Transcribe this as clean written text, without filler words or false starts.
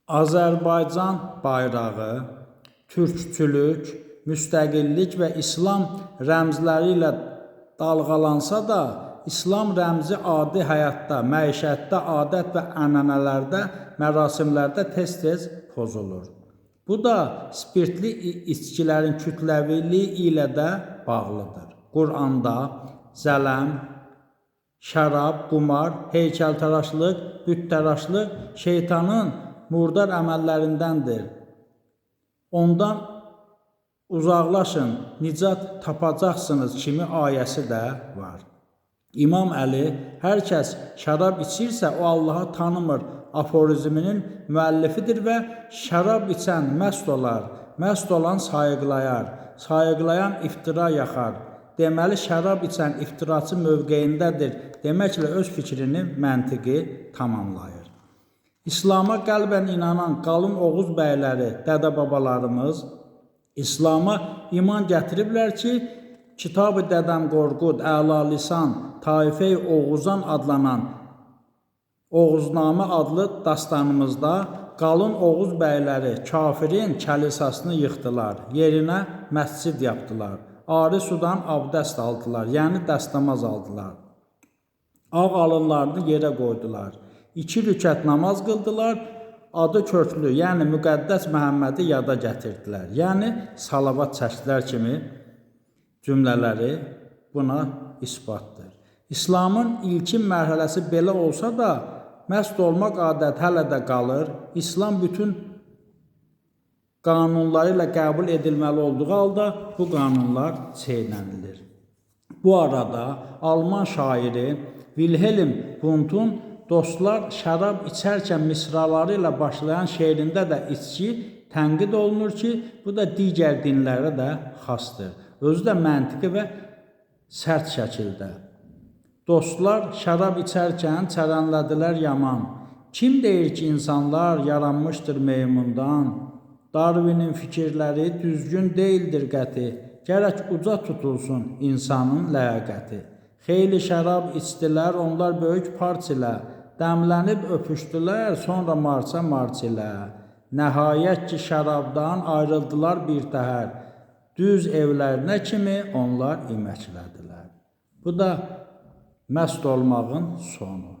Azərbaycan bayrağı türkçülük, müstəqillik və İslam rəmzləri ilə dalğalansa da, İslam rəmzi adi həyatda, məişətdə, adət və ənənələrdə, mərasimlərdə tez-tez pozulur. Bu da spirtli içkilərin kütləviliyi ilə də bağlıdır. Quranda zələm, şərab, qumar, heykəltaraşlıq, büttəraşlıq şeytanın murdar əməllərindəndir. Ondan uzaqlaşın, nicat tapacaqsınız kimi ayəsi də var. İmam Əli, hər kəs şərab içirsə, o Allahı tanımır aforizminin müəllifidir və şərab içən məst olar, məst olan sayıqlayar, sayıqlayan iftira yaxar. Deməli, şərab içən iftiraçı mövqeyindədir deməklə öz fikrini məntiqi tamamlayır. İslama qəlbən inanan qalın Oğuz bəyləri, dədə-babalarımız İslama iman gətiriblər ki, Kitab-ı Dədəm Qorqud, Əla Lisan, Taifə-i Oğuzan adlanan Oğuznamə adlı dastanımızda qalın Oğuz bəyləri kafirin kəlisasını yıxdılar, yerinə məscid yapdılar, ari sudan abdəst aldılar, yəni dəstəmaz aldılar. Ağ alınlarını yerə qoydular, 2 rükət namaz qıldılar, adı köklü, yəni müqəddəs Məhəmmədi yada gətirdilər, yəni salavat çəkdilər kimi cümlələri buna isbatdır. İslamın ilkin mərhələsi belə olsa da, məst olmaq adət hələ də qalır. İslam bütün qanunları ilə qəbul edilməli olduğu halda bu qanunlar çeynənilir. Bu arada Alman şairi Wilhelm Wundt'un dostlar şərab içərkən misraları ilə başlayan şeirində də içki tənqid olunur ki, bu da digər dinlərə də xasdır. Özü də məntiqi və sərt şəkildə. Dostlar şərab içərkən çərənlədilər yaman. Kim deyir ki, insanlar yaranmışdır meymundan? Darwinin fikirləri düzgün deyildir qəti. Gərək uca tutulsun insanın ləyaqəti. Xeyli şərab içdilər, onlar böyük parç ilə. Dəmlənib öpüşdülər, sonra marça ilə. Nəhayət ki, şərabdan ayrıldılar bir təhər. Düz evlərinə kimi onlar iməklədilər. Bu da məst olmağın sonu.